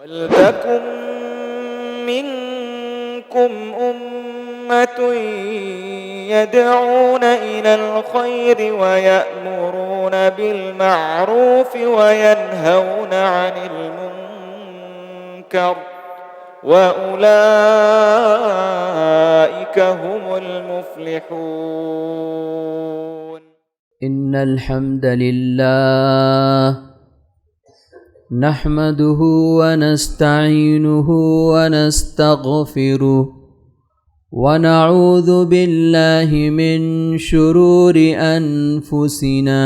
وَلْتَكُن مِّنكُمْ أُمَّةٌ يَدْعُونَ إِلَى الْخَيْرِ وَيَأْمُرُونَ بِالْمَعْرُوفِ وَيَنْهَوْنَ عَنِ الْمُنكَرِ وَأُولَئِكَ هُمُ الْمُفْلِحُونَ. إن الحمد لله نحمده ونستعينه ونستغفره ونعوذ بالله من شرور أنفسنا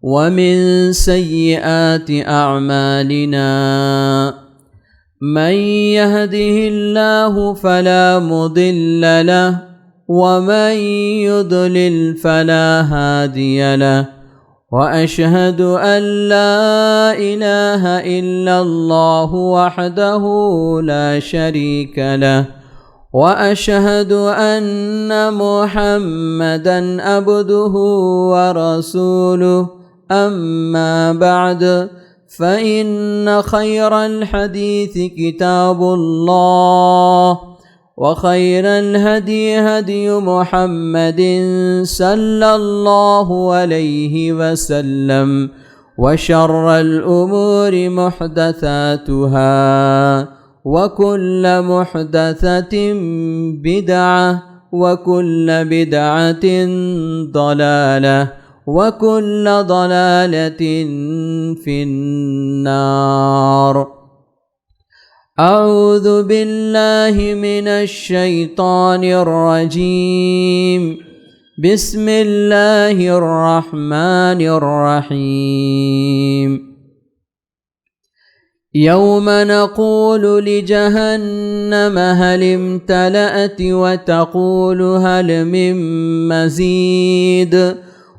ومن سيئات أعمالنا. من يهده الله فلا مضل له ومن يضلل فلا هادي له، وأشهد أن لا إله إلا الله وحده لا شريك له، وأشهد أن محمدًا عبده ورسوله. أما بعد، فإن خير الحديث كتاب الله، وخير الهدي هدي محمد صلى الله عليه وسلم، وشر الأمور محدثاتها، وكل محدثة بدعة، وكل بدعة ضلالة، وكل ضلالة في النار. أعوذ بالله من الشيطان الرجيم. بسم الله الرحمن الرحيم. يوم نقول لجهنم هل امتلأت وتقول هل من مزيد،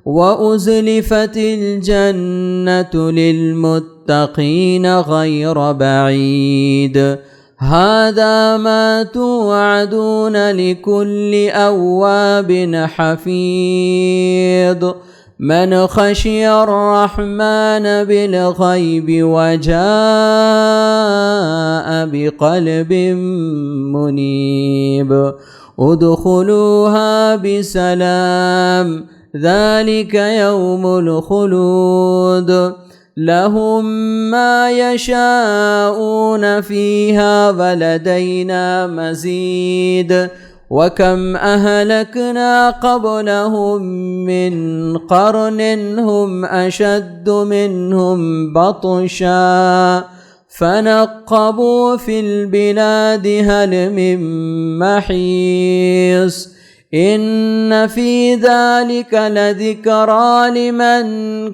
وأزلفت الجنة للمتقين غير بعيد. هذا ما توعدون لكل أواب حفيظ. من خشي الرحمن بالغيب وجاء بقلب منيب، ادخلوها بسلام، ذلك يوم الخلود. لهم ما يشاءون فيها ولدينا مزيد. وكم أهلكنا قبلهم من قرن هم أشد منهم بطشا، فنقبوا في البلاد هل من محيص. إن في ذلك لذكرى لمن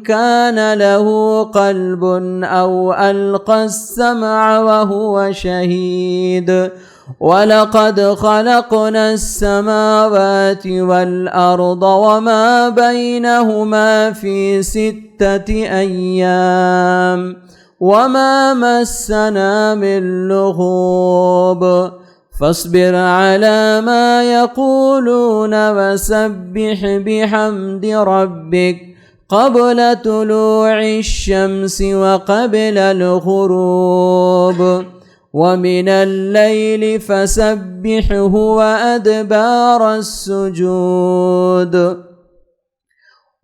كان له قلب أو ألقى السمع وهو شهيد. ولقد خلقنا السماوات والأرض وما بينهما في 6 أيام وما مسنا من لغوب. فاصبر على ما يقولون وسبح بحمد ربك قبل طلوع الشمس وقبل الغروب، ومن الليل فسبحه وأدبار السجود.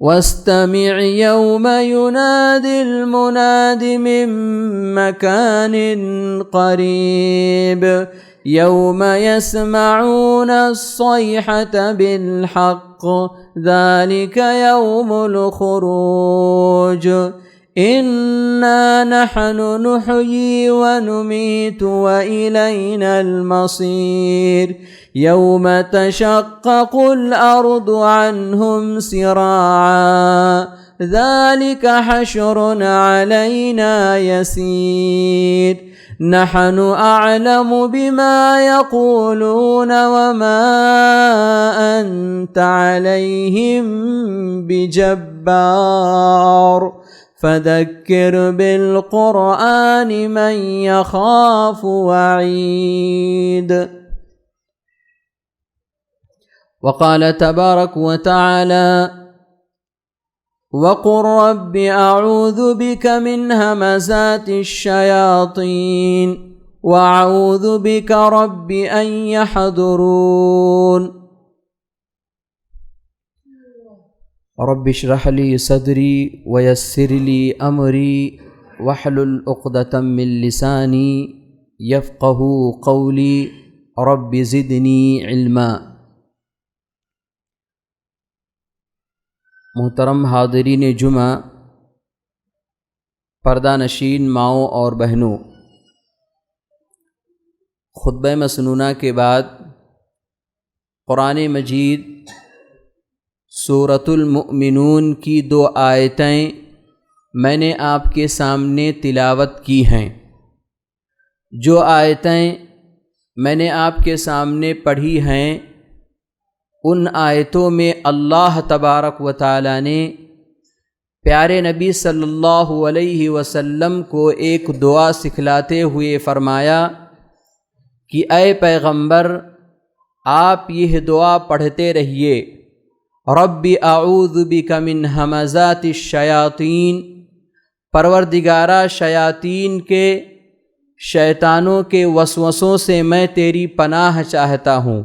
واستمع يوم ينادي المناد من مكان قريب، يوم يسمعون الصيحة بالحق، ذلك يوم الخروج. إنا نحن نحيي ونميت وإلينا المصير. يوم تشقق الأرض عنهم سراعا، ذلك حشر علينا يسير. نحن أعلم بما يقولون وما أنت عليهم بجبار، فذكر بالقرآن من يخاف وعيد. وقال تبارك وتعالى: وقل رب أعوذ بك من همزات الشياطين وأعوذ بك رب أن يحضرون رب اشرح لي صدري ويسر لي أمري واحلل عقدة من لساني يفقهوا قولي رب زدني علما۔ محترم حاضرین جمعہ، پردہ نشین ماؤں اور بہنوں، خطبہ مسنونہ کے بعد قرآن مجید سورۃ المؤمنون کی 2 آیتیں میں نے آپ کے سامنے تلاوت کی ہیں۔ جو آیتیں میں نے آپ کے سامنے پڑھی ہیں، ان آیتوں میں اللہ تبارک و تعالی نے پیارے نبی صلی اللہ علیہ وسلم کو ایک دعا سکھلاتے ہوئے فرمایا کہ اے پیغمبر، آپ یہ دعا پڑھتے رہیے، رب اعوذ بک من ہمزات الشیاطین، پروردگارہ شیاطین کے، شیطانوں کے وسوسوں سے میں تیری پناہ چاہتا ہوں،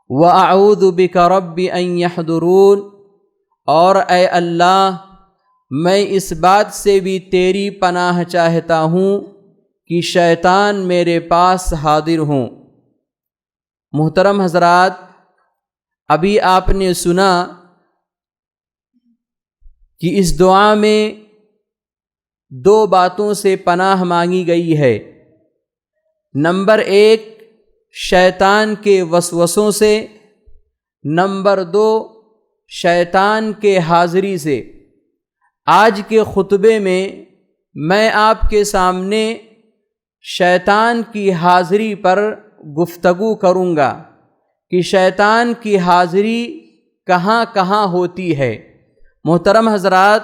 وَأَعُوذُ بِكَ رَبِّ أَن يَحْضُرُونَ، اور اے اللہ میں اس بات سے بھی تیری پناہ چاہتا ہوں کہ شیطان میرے پاس حاضر ہوں۔ محترم حضرات، ابھی آپ نے سنا کہ اس دعا میں 2 باتوں سے پناہ مانگی گئی ہے۔ نمبر 1، شیطان کے وسوسوں سے، نمبر 2، شیطان کے حاضری سے۔ آج کے خطبے میں آپ کے سامنے شیطان کی حاضری پر گفتگو کروں گا کہ شیطان کی حاضری کہاں کہاں ہوتی ہے۔ محترم حضرات،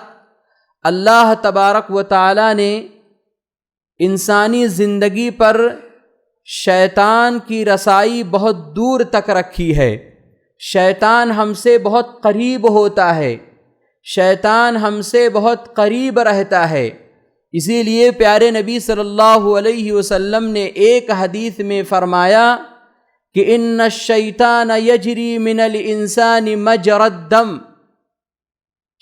اللہ تبارک و تعالی نے انسانی زندگی پر شیطان کی رسائی بہت دور تک رکھی ہے۔ شیطان ہم سے بہت قریب ہوتا ہے، شیطان ہم سے بہت قریب رہتا ہے۔ اسی لیے پیارے نبی صلی اللہ علیہ وسلم نے ایک حدیث میں فرمایا کہ ان الشیطان یجری من الانسان مجری الدم،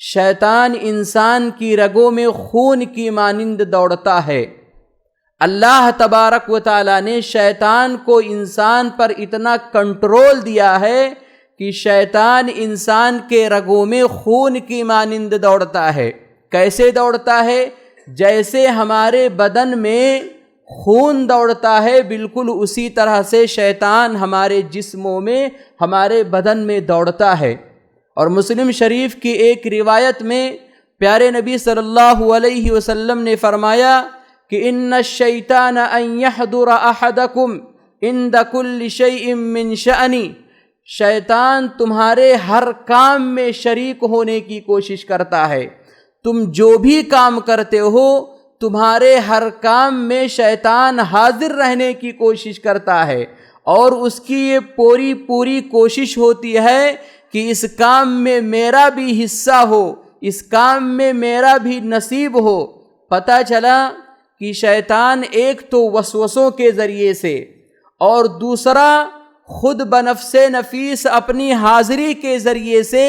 شیطان انسان کی رگوں میں خون کی مانند دوڑتا ہے۔ اللہ تبارک و تعالی نے شیطان کو انسان پر اتنا کنٹرول دیا ہے کہ شیطان انسان کے رگوں میں خون کی مانند دوڑتا ہے۔ کیسے دوڑتا ہے؟ جیسے ہمارے بدن میں خون دوڑتا ہے، بالکل اسی طرح سے شیطان ہمارے جسموں میں، ہمارے بدن میں دوڑتا ہے۔ اور مسلم شریف کی ایک روایت میں پیارے نبی صلی اللہ علیہ وسلم نے فرمایا کہ ان الشیطان ان یحضر احدکم عند کل شیء من شأنی، شیطان تمہارے ہر کام میں شریک ہونے کی کوشش کرتا ہے۔ تم جو بھی کام کرتے ہو، تمہارے ہر کام میں شیطان حاضر رہنے کی کوشش کرتا ہے، اور اس کی یہ پوری کوشش ہوتی ہے کہ اس کام میں میرا بھی حصہ ہو، اس کام میں میرا بھی نصیب ہو۔ پتہ چلا کہ شیطان ایک تو وسوسوں کے ذریعے سے، اور دوسرا خود بنفس نفیس اپنی حاضری کے ذریعے سے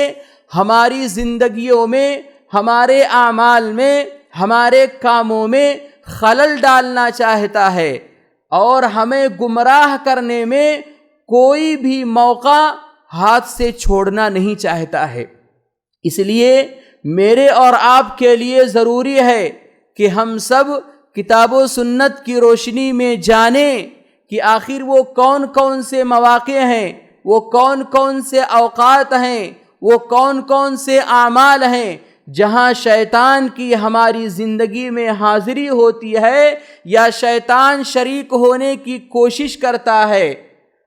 ہماری زندگیوں میں، ہمارے اعمال میں، ہمارے کاموں میں خلل ڈالنا چاہتا ہے، اور ہمیں گمراہ کرنے میں کوئی بھی موقع ہاتھ سے چھوڑنا نہیں چاہتا ہے۔ اس لیے میرے اور آپ کے لیے ضروری ہے کہ ہم سب کتاب و سنت کی روشنی میں جانیں کہ آخر وہ کون کون سے مواقع ہیں، وہ کون کون سے اوقات ہیں، وہ کون کون سے اعمال ہیں جہاں شیطان کی ہماری زندگی میں حاضری ہوتی ہے یا شیطان شریک ہونے کی کوشش کرتا ہے۔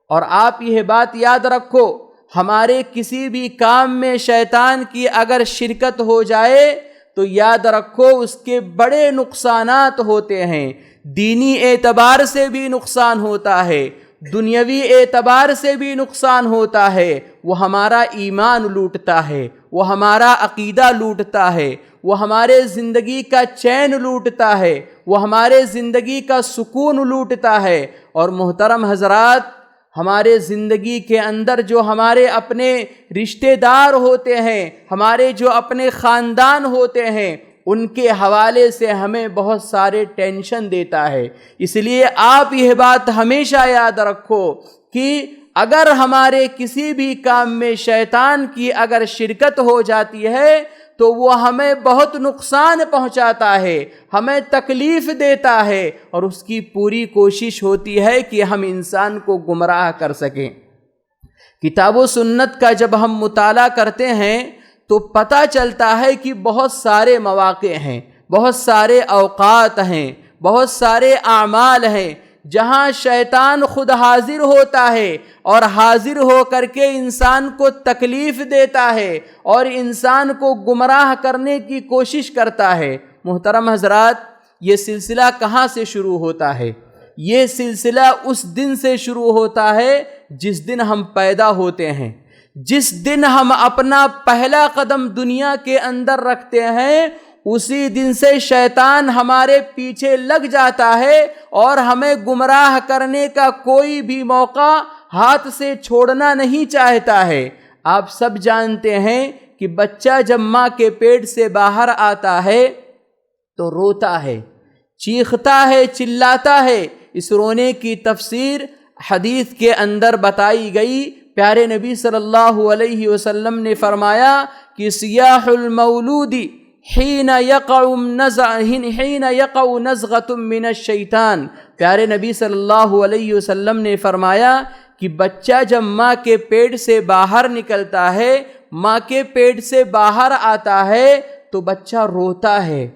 اور آپ یہ بات یاد رکھو، ہمارے کسی بھی کام میں شیطان کی اگر شرکت ہو جائے تو یاد رکھو اس کے بڑے نقصانات ہوتے ہیں۔ دینی اعتبار سے بھی نقصان ہوتا ہے، دنیاوی اعتبار سے بھی نقصان ہوتا ہے۔ وہ ہمارا ایمان لوٹتا ہے، وہ ہمارا عقیدہ لوٹتا ہے، وہ ہمارے زندگی کا چین لوٹتا ہے، وہ ہمارے زندگی کا سکون لوٹتا ہے۔ اور محترم حضرات، ہمارے زندگی کے اندر جو ہمارے اپنے رشتہ دار ہوتے ہیں، ہمارے جو اپنے خاندان ہوتے ہیں، ان کے حوالے سے ہمیں بہت سارے ٹینشن دیتا ہے۔ اس لیے آپ یہ بات ہمیشہ یاد رکھو کہ اگر ہمارے کسی بھی کام میں شیطان کی اگر شرکت ہو جاتی ہے تو وہ ہمیں بہت نقصان پہنچاتا ہے، ہمیں تکلیف دیتا ہے، اور اس کی پوری کوشش ہوتی ہے کہ ہم انسان کو گمراہ کر سکیں۔ کتاب و سنت کا جب ہم مطالعہ کرتے ہیں تو پتہ چلتا ہے کہ بہت سارے مواقع ہیں، بہت سارے اوقات ہیں، بہت سارے اعمال ہیں جہاں شیطان خود حاضر ہوتا ہے اور حاضر ہو کر کے انسان کو تکلیف دیتا ہے اور انسان کو گمراہ کرنے کی کوشش کرتا ہے۔ محترم حضرات، یہ سلسلہ کہاں سے شروع ہوتا ہے؟ یہ سلسلہ اس دن سے شروع ہوتا ہے جس دن ہم پیدا ہوتے ہیں، جس دن ہم اپنا پہلا قدم دنیا کے اندر رکھتے ہیں، اسی دن سے شیطان ہمارے پیچھے لگ جاتا ہے اور ہمیں گمراہ کرنے کا کوئی بھی موقع ہاتھ سے چھوڑنا نہیں چاہتا ہے۔ آپ سب جانتے ہیں کہ بچہ جب ماں کے پیٹ سے باہر آتا ہے تو روتا ہے، چیختا ہے، چلاتا ہے۔ اس رونے کی تفسیر حدیث کے اندر بتائی گئی۔ پیارے نبی صلی اللہ علیہ وسلم نے فرمایا کہ صیاح المولود حین یقع نزغۃ من الشیطان۔ پیارے نبی صلی اللہ علیہ وسلم نے فرمایا کہ بچہ جب ماں کے پیٹ سے باہر نکلتا ہے، ماں کے پیٹ سے باہر آتا ہے تو بچہ روتا ہے،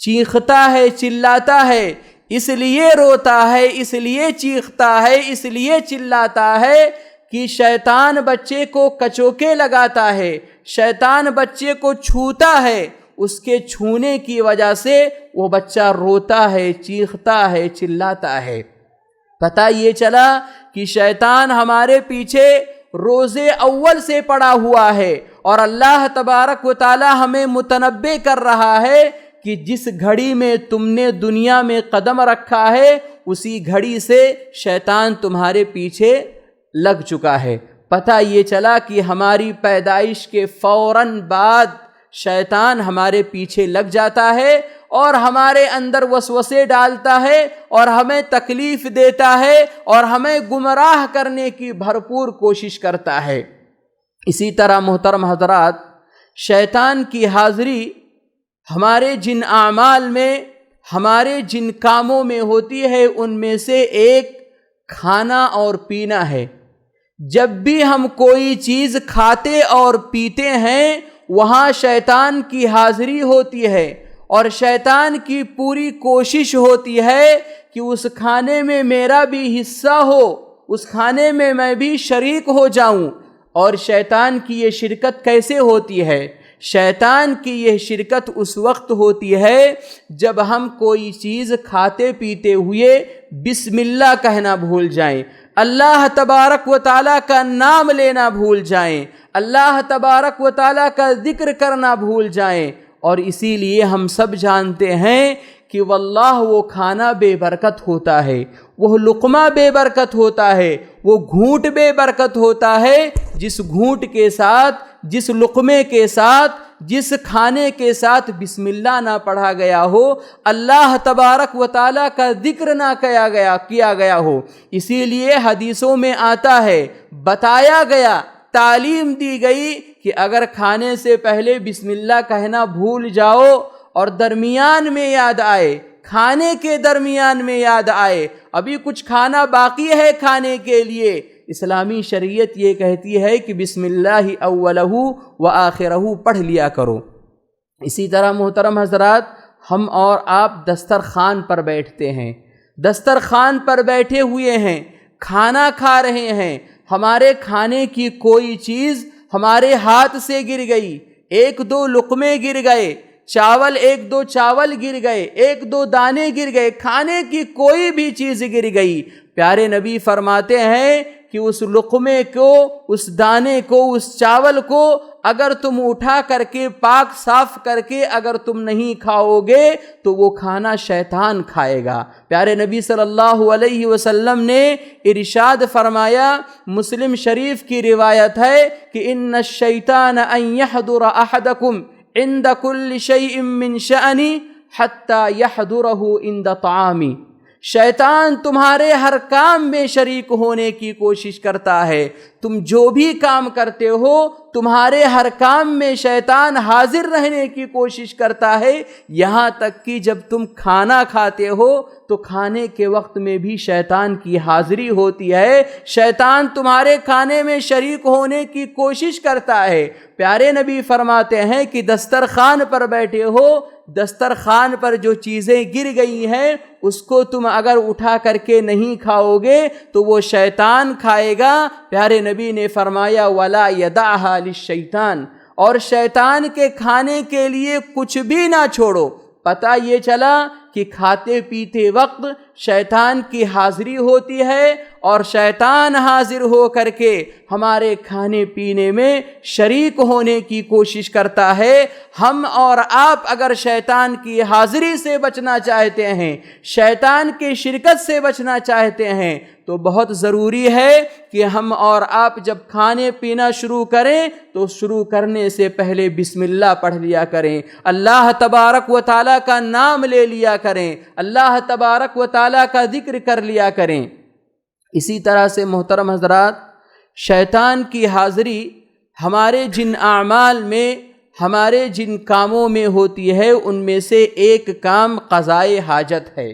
چیختا ہے، چلاتا ہے۔ اس لیے روتا ہے، اس لیے چیختا ہے، اس لیے چلاتا ہے کہ شیطان بچے کو کچوکے لگاتا ہے، شیطان بچے کو چھوتا ہے، اس کے چھونے کی وجہ سے وہ بچہ روتا ہے، چیختا ہے، چلاتا ہے۔ پتہ یہ چلا کہ شیطان ہمارے پیچھے روزے اول سے پڑا ہوا ہے، اور اللہ تبارک و تعالی ہمیں متنبہ کر رہا ہے کہ جس گھڑی میں تم نے دنیا میں قدم رکھا ہے اسی گھڑی سے شیطان تمہارے پیچھے لگ چکا ہے۔ پتہ یہ چلا کہ ہماری پیدائش کے فوراً بعد شیطان ہمارے پیچھے لگ جاتا ہے اور ہمارے اندر وسوسے ڈالتا ہے اور ہمیں تکلیف دیتا ہے اور ہمیں گمراہ کرنے کی بھرپور کوشش کرتا ہے۔ اسی طرح محترم حضرات، شیطان کی حاضری ہمارے جن اعمال میں، ہمارے جن کاموں میں ہوتی ہے ان میں سے ایک کھانا اور پینا ہے۔ جب بھی ہم کوئی چیز کھاتے اور پیتے ہیں وہاں شیطان کی حاضری ہوتی ہے، اور شیطان کی پوری کوشش ہوتی ہے کہ اس کھانے میں میرا بھی حصہ ہو، اس کھانے میں میں بھی شریک ہو جاؤں۔ اور شیطان کی یہ شرکت کیسے ہوتی ہے؟ شیطان کی یہ شرکت اس وقت ہوتی ہے جب ہم کوئی چیز کھاتے پیتے ہوئے بسم اللہ کہنا بھول جائیں، اللہ تبارک و تعالیٰ کا نام لینا بھول جائیں، اللہ تبارک و تعالیٰ کا ذکر کرنا بھول جائیں۔ اور اسی لیے ہم سب جانتے ہیں کہ واللہ وہ کھانا بے برکت ہوتا ہے، وہ لقمہ بے برکت ہوتا ہے، وہ گھونٹ بے برکت ہوتا ہے جس گھونٹ کے ساتھ، جس لقمے کے ساتھ، جس کھانے کے ساتھ بسم اللہ نہ پڑھا گیا ہو، اللہ تبارک و تعالیٰ کا ذکر نہ کیا گیا ہو۔ اسی لیے حدیثوں میں آتا ہے، بتایا گیا، تعلیم دی گئی کہ اگر کھانے سے پہلے بسم اللہ کہنا بھول جاؤ اور درمیان میں یاد آئے، کھانے کے درمیان میں یاد آئے، ابھی کچھ کھانا باقی ہے کھانے کے لیے، اسلامی شریعت یہ کہتی ہے کہ بسم اللہ اولہ و آخرہ پڑھ لیا کرو۔ اسی طرح محترم حضرات، ہم اور آپ دسترخوان پر بیٹھتے ہیں، دسترخوان پر بیٹھے ہوئے ہیں، کھانا کھا رہے ہیں، ہمارے کھانے کی کوئی چیز ہمارے ہاتھ سے گر گئی، ایک دو لقمے گر گئے، چاول ایک دو چاول گر گئے، ایک دو دانے گر گئے، کھانے کی کوئی بھی چیز گر گئی، پیارے نبی فرماتے ہیں کہ اس لقمے کو، اس دانے کو، اس چاول کو اگر تم اٹھا کر کے پاک صاف کر کے اگر تم نہیں کھاؤ گے تو وہ کھانا شیطان کھائے گا۔ پیارے نبی صلی اللہ علیہ وسلم نے ارشاد فرمایا، مسلم شریف کی روایت ہے کہ ان الشیطان ان یحضر احدکم عند کل شیء من شأنی حتی یحضرہ عند طعامی۔ شیطان تمہارے ہر کام میں شریک ہونے کی کوشش کرتا ہے، تم جو بھی کام کرتے ہو تمہارے ہر کام میں شیطان حاضر رہنے کی کوشش کرتا ہے، یہاں تک کہ جب تم کھانا کھاتے ہو تو کھانے کے وقت میں بھی شیطان کی حاضری ہوتی ہے، شیطان تمہارے کھانے میں شریک ہونے کی کوشش کرتا ہے۔ پیارے نبی فرماتے ہیں کہ دسترخوان پر بیٹھے ہو، دسترخوان پر جو چیزیں گر گئی ہیں اس کو تم اگر اٹھا کر کے نہیں کھاؤ گے تو وہ شیطان کھائے گا۔ پیارے نبی نے فرمایا وَلَا يَدَعْهَا لِلشَّيْطَانِ، اور شیطان کے کھانے کے لیے کچھ بھی نہ چھوڑو۔ پتہ یہ چلا کہ کھاتے پیتے وقت شیطان کی حاضری ہوتی ہے اور شیطان حاضر ہو کر کے ہمارے کھانے پینے میں شریک ہونے کی کوشش کرتا ہے۔ ہم اور آپ اگر شیطان کی حاضری سے بچنا چاہتے ہیں، شیطان کی شرکت سے بچنا چاہتے ہیں تو بہت ضروری ہے کہ ہم اور آپ جب کھانے پینا شروع کریں تو شروع کرنے سے پہلے بسم اللہ پڑھ لیا کریں، اللہ تبارک و تعالیٰ کا نام لے لیا کریں، اللہ تبارک و تعالیٰ کا ذکر کر لیا کریں۔ اسی طرح سے محترم حضرات، شیطان کی حاضری ہمارے جن اعمال میں، ہمارے جن کاموں میں ہوتی ہے ان میں سے ایک کام قضائے حاجت ہے۔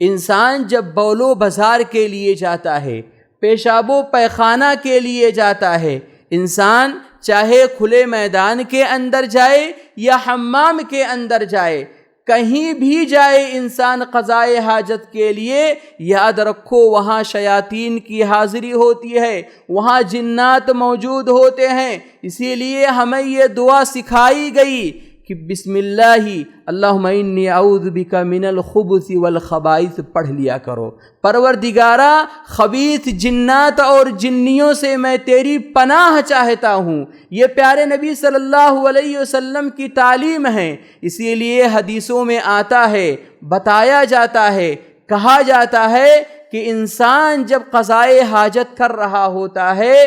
انسان جب بول و بازار کے لیے جاتا ہے، پیشاب و پیخانہ کے لیے جاتا ہے، انسان چاہے کھلے میدان کے اندر جائے یا حمام کے اندر جائے، کہیں بھی جائے انسان قضائے حاجت کے لیے، یاد رکھو وہاں شیاطین کی حاضری ہوتی ہے، وہاں جنات موجود ہوتے ہیں۔ اسی لیے ہمیں یہ دعا سکھائی گئی کہ بسم اللہ اللہم انی اعوذ بک من الخبث والخبائث پڑھ لیا کرو۔ پروردگارا، خبیث جنات اور جنیوں سے میں تیری پناہ چاہتا ہوں۔ یہ پیارے نبی صلی اللہ علیہ وسلم کی تعلیم ہے۔ اسی لیے حدیثوں میں آتا ہے، بتایا جاتا ہے، کہا جاتا ہے کہ انسان جب قضائے حاجت کر رہا ہوتا ہے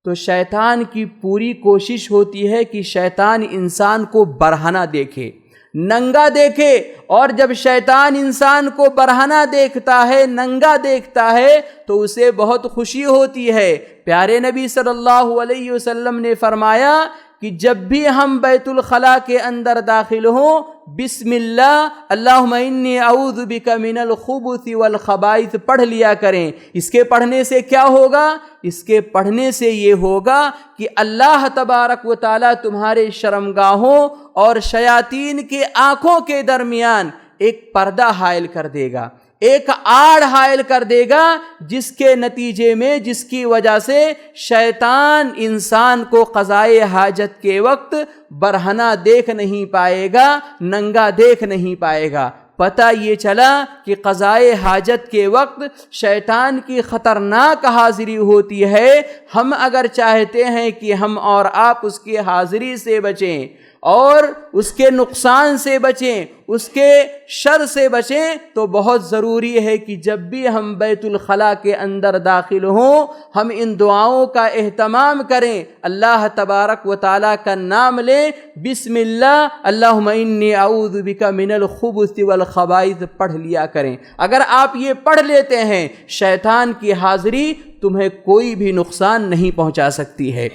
تو شیطان کی پوری کوشش ہوتی ہے کہ شیطان انسان کو برہنہ دیکھے، ننگا دیکھے، اور جب شیطان انسان کو برہنہ دیکھتا ہے، ننگا دیکھتا ہے تو اسے بہت خوشی ہوتی ہے۔ پیارے نبی صلی اللہ علیہ وسلم نے فرمایا کہ جب بھی ہم بیت الخلاء کے اندر داخل ہوں، بسم اللہ اللہم انی اعوذ بک من الخبث والخبائث پڑھ لیا کریں۔ اس کے پڑھنے سے کیا ہوگا؟ اس کے پڑھنے سے یہ ہوگا کہ اللہ تبارک و تعالیٰ تمہارے شرمگاہوں اور شیاطین کے آنکھوں کے درمیان ایک پردہ حائل کر دے گا، ایک آڑ حائل کر دے گا، جس کے نتیجے میں، جس کی وجہ سے شیطان انسان کو قضائے حاجت کے وقت برہنہ دیکھ نہیں پائے گا، ننگا دیکھ نہیں پائے گا۔ پتہ یہ چلا کہ قضائے حاجت کے وقت شیطان کی خطرناک حاضری ہوتی ہے۔ ہم اگر چاہتے ہیں کہ ہم اور آپ اس کی حاضری سے بچیں اور اس کے نقصان سے بچیں، اس کے شر سے بچیں، تو بہت ضروری ہے کہ جب بھی ہم بیت الخلاء کے اندر داخل ہوں ہم ان دعاؤں کا اہتمام کریں، اللہ تبارک و تعالیٰ کا نام لیں، بسم اللہ اللہم انی اعوذ بک من الخبث والخبائث پڑھ لیا کریں۔ اگر آپ یہ پڑھ لیتے ہیں شیطان کی حاضری تمہیں کوئی بھی نقصان نہیں پہنچا سکتی ہے۔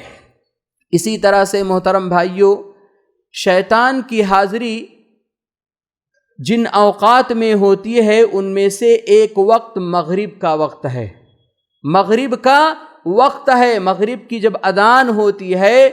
اسی طرح سے محترم بھائیوں، شیطان کی حاضری جن اوقات میں ہوتی ہے ان میں سے ایک وقت مغرب کا وقت ہے۔ مغرب کا وقت ہے، مغرب کی جب اذان ہوتی ہے،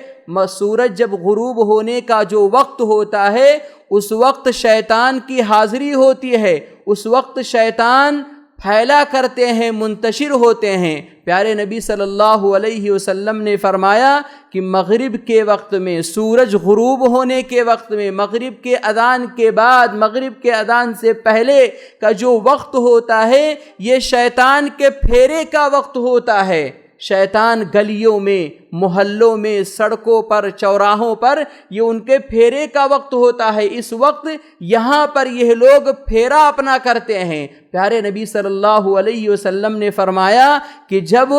سورج جب غروب ہونے کا جو وقت ہوتا ہے اس وقت شیطان کی حاضری ہوتی ہے۔ اس وقت شیطان پھیلا کرتے ہیں، منتشر ہوتے ہیں۔ پیارے نبی صلی اللہ علیہ وسلم نے فرمایا کہ مغرب کے وقت میں، سورج غروب ہونے کے وقت میں، مغرب کے اذان کے بعد، مغرب کے اذان سے پہلے کا جو وقت ہوتا ہے یہ شیطان کے پھیرے کا وقت ہوتا ہے۔ شیطان گلیوں میں، محلوں میں، سڑکوں پر، چوراہوں پر یہ ان کے پھیرے کا وقت ہوتا ہے۔ اس وقت یہاں پر یہ لوگ پھیرا اپنا کرتے ہیں۔ پیارے نبی صلی اللہ علیہ وسلم نے فرمایا کہ جب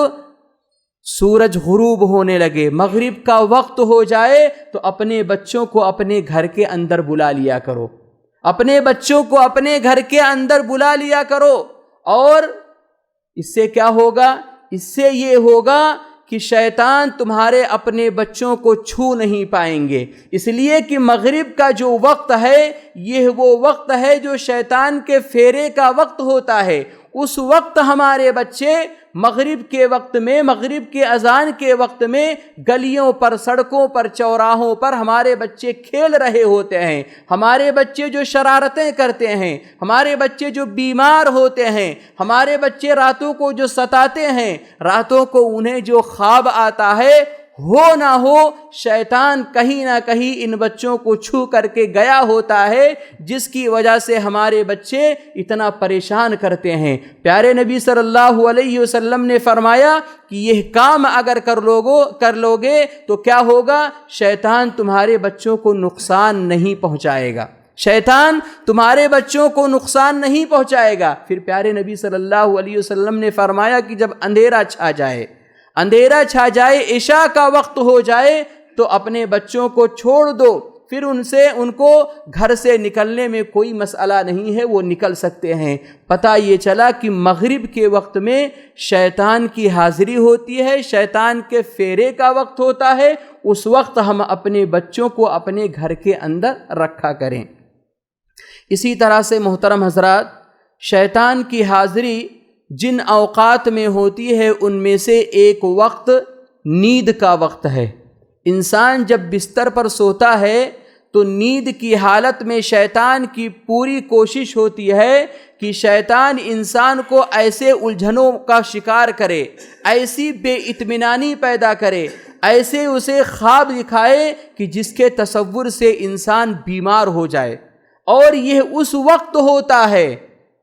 سورج غروب ہونے لگے، مغرب کا وقت ہو جائے تو اپنے بچوں کو اپنے گھر کے اندر بلا لیا کرو، اپنے بچوں کو اپنے گھر کے اندر بلا لیا کرو۔ اور اس سے کیا ہوگا؟ اس سے یہ ہوگا کہ شیطان تمہارے اپنے بچوں کو چھو نہیں پائیں گے، اس لیے کہ مغرب کا جو وقت ہے یہ وہ وقت ہے جو شیطان کے پھیرے کا وقت ہوتا ہے۔ اس وقت ہمارے بچے مغرب کے وقت میں، مغرب کے اذان کے وقت میں گلیوں پر، سڑکوں پر، چوراہوں پر ہمارے بچے کھیل رہے ہوتے ہیں۔ ہمارے بچے جو شرارتیں کرتے ہیں، ہمارے بچے جو بیمار ہوتے ہیں، ہمارے بچے راتوں کو جو ستاتے ہیں، راتوں کو انہیں جو خواب آتا ہے، ہو نہ ہو شیطان کہیں نہ کہیں ان بچوں کو چھو کر کے گیا ہوتا ہے، جس کی وجہ سے ہمارے بچے اتنا پریشان کرتے ہیں۔ پیارے نبی صلی اللہ علیہ وسلم نے فرمایا کہ یہ کام اگر کر لوگے تو کیا ہوگا؟ شیطان تمہارے بچوں کو نقصان نہیں پہنچائے گا، شیطان تمہارے بچوں کو نقصان نہیں پہنچائے گا۔ پھر پیارے نبی صلی اللہ علیہ وسلم نے فرمایا کہ جب اندھیرا چھا جائے، عشاء کا وقت ہو جائے تو اپنے بچوں کو چھوڑ دو، پھر ان کو گھر سے نکلنے میں کوئی مسئلہ نہیں ہے، وہ نکل سکتے ہیں۔ پتہ یہ چلا کہ مغرب کے وقت میں شیطان کی حاضری ہوتی ہے، شیطان کے پھیرے کا وقت ہوتا ہے، اس وقت ہم اپنے بچوں کو اپنے گھر کے اندر رکھا کریں۔ اسی طرح سے محترم حضرات، شیطان کی حاضری جن اوقات میں ہوتی ہے ان میں سے ایک وقت نیند کا وقت ہے۔ انسان جب بستر پر سوتا ہے تو نیند کی حالت میں شیطان کی پوری کوشش ہوتی ہے کہ شیطان انسان کو ایسے الجھنوں کا شکار کرے، ایسی بے اطمینانی پیدا کرے، ایسے اسے خواب دکھائے کہ جس کے تصور سے انسان بیمار ہو جائے۔ اور یہ اس وقت ہوتا ہے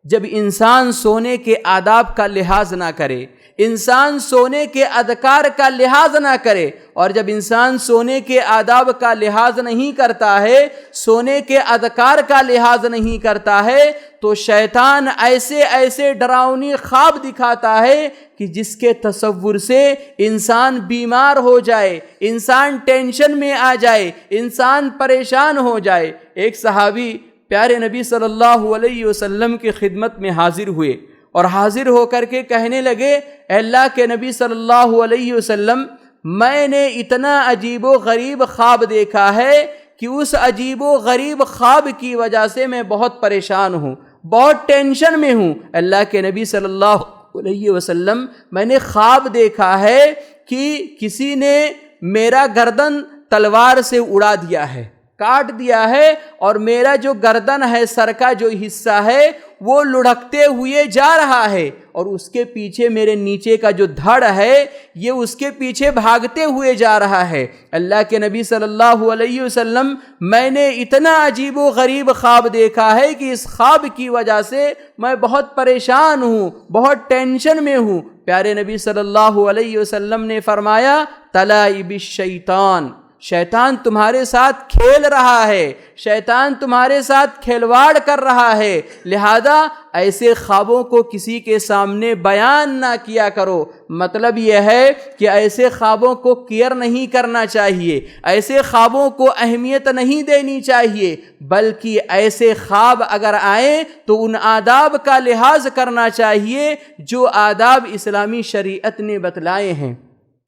جب انسان سونے کے آداب کا لحاظ نہ کرے، انسان سونے کے اذکار کا لحاظ نہ کرے۔ اور جب انسان سونے کے آداب کا لحاظ نہیں کرتا ہے، سونے کے اذکار کا لحاظ نہیں کرتا ہے، تو شیطان ایسے ڈراؤنی خواب دکھاتا ہے کہ جس کے تصور سے انسان بیمار ہو جائے، انسان ٹینشن میں آ جائے، انسان پریشان ہو جائے۔ ایک صحابی پیارے نبی صلی اللہ علیہ وسلم کی خدمت میں حاضر ہوئے اور حاضر ہو کر کے کہنے لگے، اے اللہ کے نبی صلی اللہ علیہ وسلم، میں نے اتنا عجیب و غریب خواب دیکھا ہے کہ اس عجیب و غریب خواب کی وجہ سے میں بہت پریشان ہوں، بہت ٹینشن میں ہوں۔ اللہ کے نبی صلی اللہ علیہ وسلم، میں نے خواب دیکھا ہے کہ کسی نے میرا گردن تلوار سے اڑا دیا ہے، کاٹ دیا ہے، اور میرا جو گردن ہے، سر کا جو حصہ ہے وہ لڑھکتے ہوئے جا رہا ہے، اور اس کے پیچھے میرے نیچے کا جو دھڑ ہے یہ اس کے پیچھے بھاگتے ہوئے جا رہا ہے۔ اللہ کے نبی صلی اللہ علیہ وسلم، میں نے اتنا عجیب و غریب خواب دیکھا ہے کہ اس خواب کی وجہ سے میں بہت پریشان ہوں، بہت ٹینشن میں ہوں۔ پیارے نبی صلی اللہ علیہ وسلم نے فرمایا، تلائب الشیطان، شیطان تمہارے ساتھ کھیل رہا ہے، شیطان تمہارے ساتھ کھلواڑ کر رہا ہے، لہذا ایسے خوابوں کو کسی کے سامنے بیان نہ کیا کرو۔ مطلب یہ ہے کہ ایسے خوابوں کو کیئر نہیں کرنا چاہیے، ایسے خوابوں کو اہمیت نہیں دینی چاہیے، بلکہ ایسے خواب اگر آئیں تو ان آداب کا لحاظ کرنا چاہیے جو آداب اسلامی شریعت نے بتلائے ہیں۔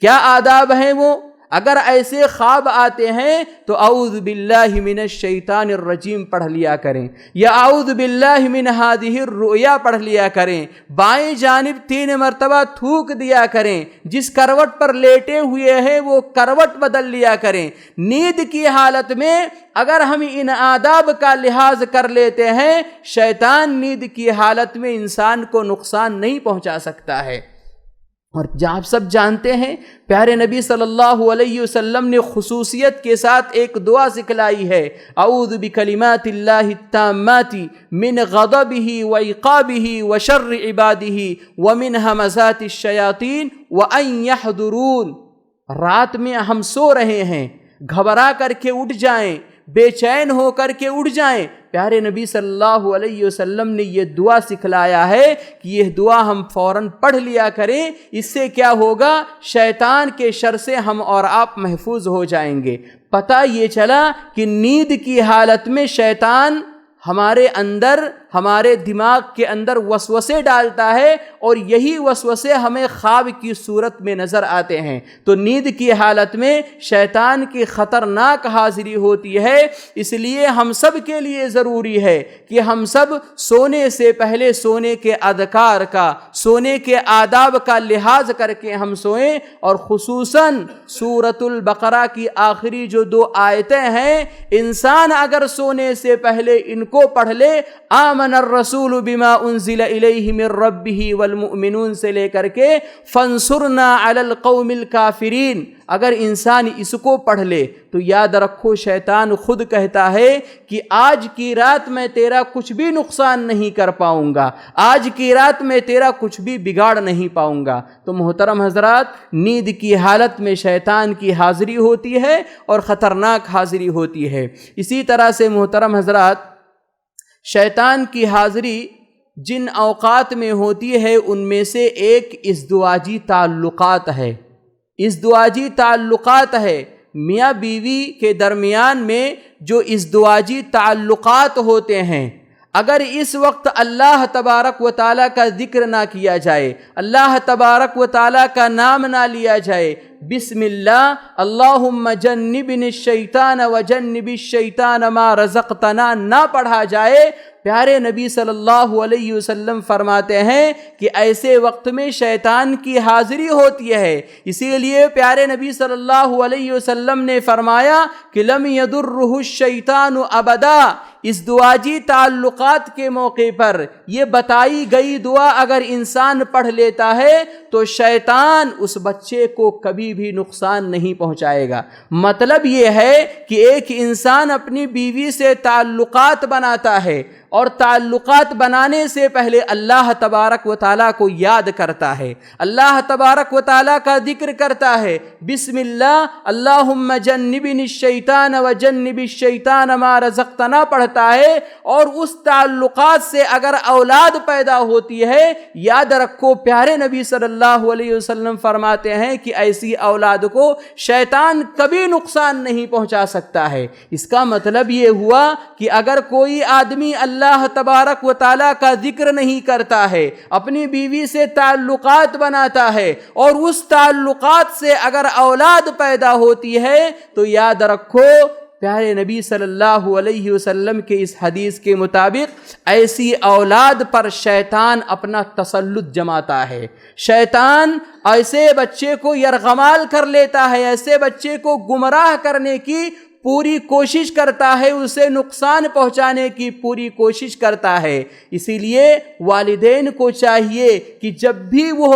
کیا آداب ہیں وہ؟ اگر ایسے خواب آتے ہیں تو اعوذ باللہ من الشیطان الرجیم پڑھ لیا کریں، یا اعوذ باللہ من ہذہ الرؤیا پڑھ لیا کریں، بائیں جانب 3 مرتبہ تھوک دیا کریں، جس کروٹ پر لیٹے ہوئے ہیں وہ کروٹ بدل لیا کریں۔ نیند کی حالت میں اگر ہم ان آداب کا لحاظ کر لیتے ہیں، شیطان نیند کی حالت میں انسان کو نقصان نہیں پہنچا سکتا ہے۔ اور آپ سب جانتے ہیں پیارے نبی صلی اللہ علیہ وسلم نے خصوصیت کے ساتھ ایک دعا سکھلائی ہے، اعوذ بکلمات اللہ التامات من غضبہ وعقابہ وشر عبادہ ومن ہمزات الشیاطین وان یحضرون۔ رات میں ہم سو رہے ہیں، گھبرا کر کے اٹھ جائیں، بے چین ہو کر کے اٹھ جائیں، پیارے نبی صلی اللہ علیہ وسلم نے یہ دعا سکھلایا ہے کہ یہ دعا ہم فوراً پڑھ لیا کریں۔ اس سے کیا ہوگا؟ شیطان کے شر سے ہم اور آپ محفوظ ہو جائیں گے۔ پتہ یہ چلا کہ نیند کی حالت میں شیطان ہمارے اندر، ہمارے دماغ کے اندر وسوسے ڈالتا ہے، اور یہی وسوسے ہمیں خواب کی صورت میں نظر آتے ہیں۔ تو نیند کی حالت میں شیطان کی خطرناک حاضری ہوتی ہے، اس لیے ہم سب کے لیے ضروری ہے کہ ہم سب سونے سے پہلے سونے کے اذکار کا، سونے کے آداب کا لحاظ کر کے ہم سوئیں، اور خصوصاً سورۃ البقرہ کی آخری جو 2 آیتیں ہیں، انسان اگر سونے سے پہلے ان کو پڑھ لے، آمن الرسول بما انزل الیہ من ربہ والمؤمنون سے لے کر کے فانصرنا علی القوم الکافرین، اگر انسان اس کو پڑھ لے تو یاد رکھو شیطان خود کہتا ہے کہ آج کی رات میں تیرا کچھ بھی نقصان نہیں کر پاؤں گا، آج کی رات میں تیرا کچھ بھی بگاڑ نہیں پاؤں گا۔ تو محترم حضرات، نیند کی حالت میں شیطان کی حاضری ہوتی ہے اور خطرناک حاضری ہوتی ہے۔ اسی طرح سے محترم حضرات، شیطان کی حاضری جن اوقات میں ہوتی ہے ان میں سے ایک ازدواجی تعلقات ہے۔ ازدواجی تعلقات ہے، میاں بیوی کے درمیان میں جو ازدواجی تعلقات ہوتے ہیں، اگر اس وقت اللہ تبارک و تعالیٰ کا ذکر نہ کیا جائے، اللہ تبارک و تعالیٰ کا نام نہ لیا جائے، بسم اللہ اللہم جنبنی الشیطان وجنب الشیطان ما رزقتنا نہ پڑھا جائے، پیارے نبی صلی اللہ علیہ وسلم فرماتے ہیں کہ ایسے وقت میں شیطان کی حاضری ہوتی ہے۔ اسی لیے پیارے نبی صلی اللہ علیہ وسلم نے فرمایا کہ لم یضرہ الشیطان ابدا۔ اس دعاجی تعلقات کے موقع پر یہ بتائی گئی دعا اگر انسان پڑھ لیتا ہے تو شیطان اس بچے کو کبھی بھی نقصان نہیں پہنچائے گا۔ مطلب یہ ہے کہ ایک انسان اپنی بیوی سے تعلقات بناتا ہے، اور تعلقات بنانے سے پہلے اللہ تبارک و تعالیٰ کو یاد کرتا ہے، اللہ تبارک و تعالیٰ کا ذکر کرتا ہے، بسم اللہ اللہم جنبنی الشیطان وجنب الشیطان ما رزقتنا پڑھتا ہے، اور اس تعلقات سے اگر اولاد پیدا ہوتی ہے، یاد رکھو پیارے نبی صلی اللہ علیہ وسلم فرماتے ہیں کہ ایسی اولاد کو شیطان کبھی نقصان نہیں پہنچا سکتا ہے۔ اس کا مطلب یہ ہوا کہ اگر کوئی آدمی اللہ تبارک و تعالیٰ کا ذکر نہیں کرتا ہے، اپنی بیوی سے تعلقات بناتا ہے، اور اس تعلقات سے اگر اولاد پیدا ہوتی ہے، تو یاد رکھو پیارے نبی صلی اللہ علیہ وسلم کے اس حدیث کے مطابق ایسی اولاد پر شیطان اپنا تسلط جماتا ہے۔ شیطان ایسے بچے کو یرغمال کر لیتا ہے، ایسے بچے کو گمراہ کرنے کی پوری کوشش کرتا ہے، اسے نقصان پہنچانے کی پوری کوشش کرتا ہے۔ اسی لیے والدین کو چاہیے کہ جب بھی وہ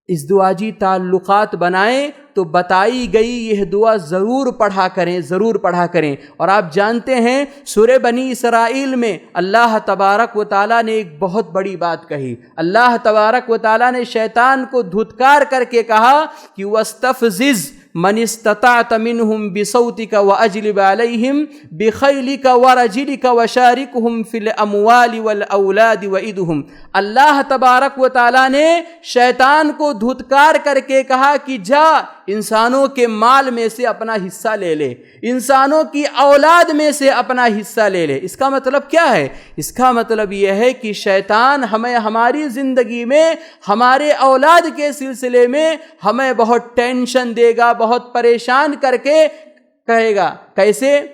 ازدواجی تعلقات بنائیں تو بتائی گئی یہ دعا ضرور پڑھا کریں، ضرور پڑھا کریں۔ اور آپ جانتے ہیں سورہ بنی اسرائیل میں اللہ تبارک و تعالیٰ نے ایک بہت بڑی بات کہی۔ اللہ تبارک و تعالیٰ نے شیطان کو دھتکار کر کے کہا کہ وَاسْتَفْزِزْ من استطعت منهم بصوتك واجلب عليهم بخيلك ورجلك وشاركهم في الاموال والاولاد وعدهم۔ اللہ تبارک و تعالیٰ نے شیطان کو دھتکار کر کے کہا کہ جا انسانوں کے مال میں سے اپنا حصہ لے لے، انسانوں کی اولاد میں سے اپنا حصہ لے لے۔ اس کا مطلب کیا ہے؟ اس کا مطلب یہ ہے کہ شیطان ہمیں ہماری زندگی میں، ہمارے اولاد کے سلسلے میں ہمیں بہت ٹینشن دے گا، بہت پریشان کر کے کہے گا۔ کیسے؟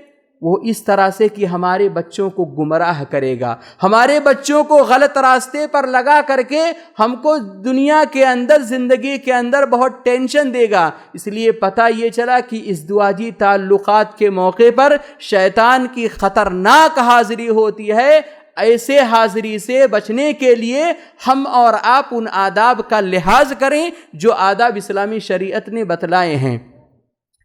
وہ اس طرح سے کہ ہمارے بچوں کو گمراہ کرے گا، ہمارے بچوں کو غلط راستے پر لگا کر کے ہم کو دنیا کے اندر، زندگی کے اندر بہت ٹینشن دے گا۔ اس لیے پتہ یہ چلا کہ اس دعاجی تعلقات کے موقع پر شیطان کی خطرناک حاضری ہوتی ہے۔ ایسے حاضری سے بچنے کے لیے ہم اور آپ ان آداب کا لحاظ کریں جو آداب اسلامی شریعت نے بتلائے ہیں۔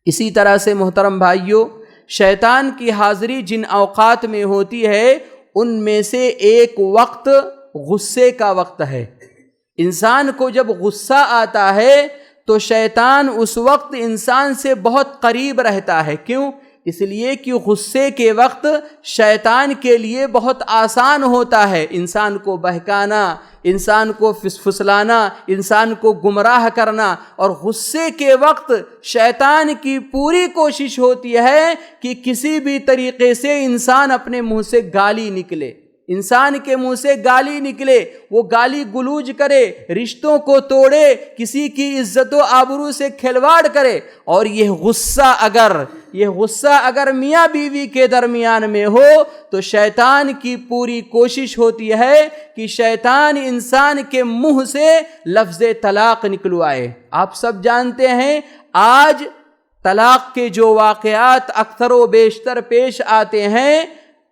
اسی طرح سے محترم بھائیوں، شیطان کی حاضری جن اوقات میں ہوتی ہے ان میں سے ایک وقت غصے کا وقت ہے۔ انسان کو جب غصہ آتا ہے تو شیطان اس وقت انسان سے بہت قریب رہتا ہے۔ کیوں؟ اس لیے کہ غصے کے وقت شیطان کے لیے بہت آسان ہوتا ہے انسان کو بہکانا، انسان کو پھسلانا، انسان کو گمراہ کرنا۔ اور غصے کے وقت شیطان کی پوری کوشش ہوتی ہے کہ کسی بھی طریقے سے انسان اپنے منہ سے گالی نکلے، انسان کے منہ سے گالی نکلے، وہ گالی گلوج کرے، رشتوں کو توڑے، کسی کی عزت و آبرو سے کھلواڑ کرے۔ اور یہ غصہ اگر میاں بیوی کے درمیان میں ہو تو شیطان کی پوری کوشش ہوتی ہے کہ شیطان انسان کے منہ سے لفظ طلاق نکلوائے۔ آپ سب جانتے ہیں آج طلاق کے جو واقعات اکثر و بیشتر پیش آتے ہیں،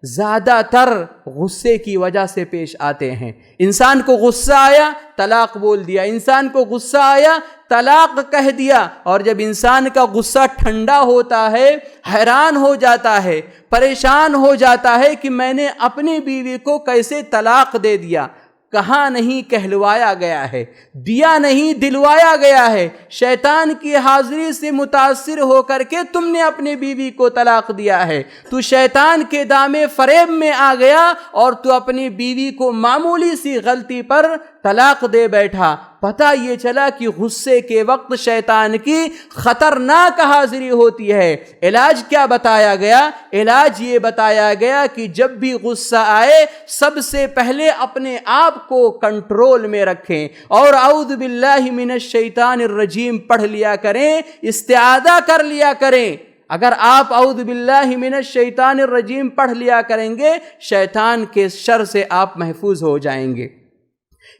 زیادہ تر غصے کی وجہ سے پیش آتے ہیں۔ انسان کو غصہ آیا، طلاق بول دیا، انسان کو غصہ آیا، طلاق کہہ دیا۔ اور جب انسان کا غصہ ٹھنڈا ہوتا ہے، حیران ہو جاتا ہے، پریشان ہو جاتا ہے کہ میں نے اپنی بیوی کو کیسے طلاق دے دیا۔ کہاں نہیں کہلوایا گیا ہے، دیا نہیں دلوایا گیا ہے۔ شیطان کی حاضری سے متاثر ہو کر کے تم نے اپنی بیوی کو طلاق دیا ہے۔ تو شیطان کے دامے فریب میں آ گیا اور تو اپنی بیوی کو معمولی سی غلطی پر طلاق دے بیٹھا۔ پتہ یہ چلا کہ غصے کے وقت شیطان کی خطرناک حاضری ہوتی ہے۔ علاج کیا بتایا گیا؟ علاج یہ بتایا گیا کہ جب بھی غصہ آئے سب سے پہلے اپنے آپ کو کنٹرول میں رکھیں اور اعوذ باللہ من الشیطان الرجیم پڑھ لیا کریں، استعاذہ کر لیا کریں۔ اگر آپ اعوذ باللہ من الشیطان الرجیم پڑھ لیا کریں گے، شیطان کے شر سے آپ محفوظ ہو جائیں گے۔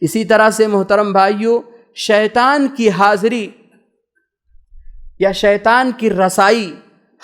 اسی طرح سے محترم بھائیوں، شیطان کی حاضری یا شیطان کی رسائی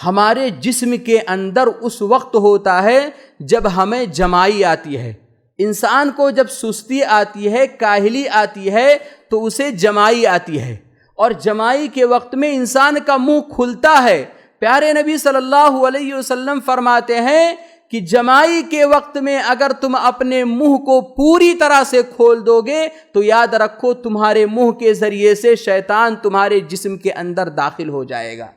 ہمارے جسم کے اندر اس وقت ہوتا ہے جب ہمیں جمائی آتی ہے۔ انسان کو جب سستی آتی ہے، کاہلی آتی ہے تو اسے جمائی آتی ہے، اور جمائی کے وقت میں انسان کا منہ کھلتا ہے۔ پیارے نبی صلی اللہ علیہ وسلم فرماتے ہیں کہ جمائی کے وقت میں اگر تم اپنے منہ کو پوری طرح سے کھول دو گے تو یاد رکھو تمہارے منہ کے ذریعے سے شیطان تمہارے جسم کے اندر داخل ہو جائے گا۔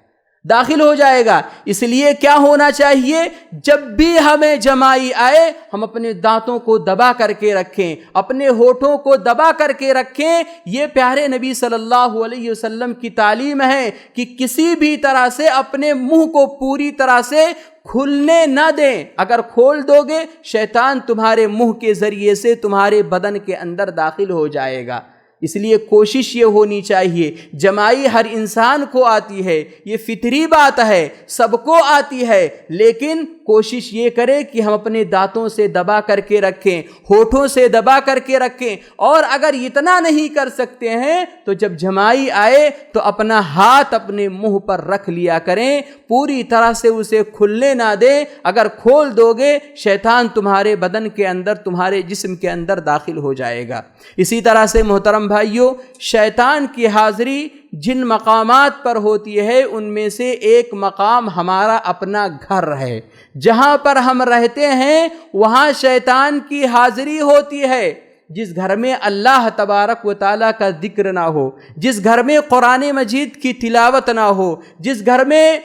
اس لیے کیا ہونا چاہیے؟ جب بھی ہمیں جمائی آئے ہم اپنے دانتوں کو دبا کر کے رکھیں، اپنے ہونٹوں کو دبا کر کے رکھیں۔ یہ پیارے نبی صلی اللہ علیہ وسلم کی تعلیم ہے کہ کسی بھی طرح سے اپنے منہ کو پوری طرح سے کھلنے نہ دیں۔ اگر کھول دو گے شیطان تمہارے منہ کے ذریعے سے تمہارے بدن کے اندر داخل ہو جائے گا۔ اس لیے کوشش یہ ہونی چاہیے، جمائی ہر انسان کو آتی ہے، یہ فطری بات ہے، سب کو آتی ہے، لیکن کوشش یہ کرے کہ ہم اپنے دانتوں سے دبا کر کے رکھیں، ہونٹوں سے دبا کر کے رکھیں۔ اور اگر اتنا نہیں کر سکتے ہیں تو جب جمائی آئے تو اپنا ہاتھ اپنے منہ پر رکھ لیا کریں، پوری طرح سے اسے کھلنے نہ دیں۔ اگر کھول دو گے شیطان تمہارے بدن کے اندر، تمہارے جسم کے اندر داخل ہو جائے گا۔ اسی طرح سے محترم بھائیوں، شیطان کی حاضری جن مقامات پر ہوتی ہے ان میں سے ایک مقام ہمارا اپنا گھر ہے۔ جہاں پر ہم رہتے ہیں وہاں شیطان کی حاضری ہوتی ہے۔ جس گھر میں اللہ تبارک و تعالیٰ کا ذکر نہ ہو، جس گھر میں قرآن مجید کی تلاوت نہ ہو، جس گھر میں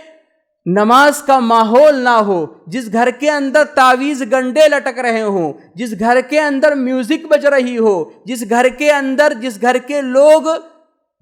نماز کا ماحول نہ ہو، جس گھر کے اندر تعویذ گنڈے لٹک رہے ہوں، جس گھر کے اندر میوزک بج رہی ہو، جس گھر کے اندر، جس گھر کے لوگ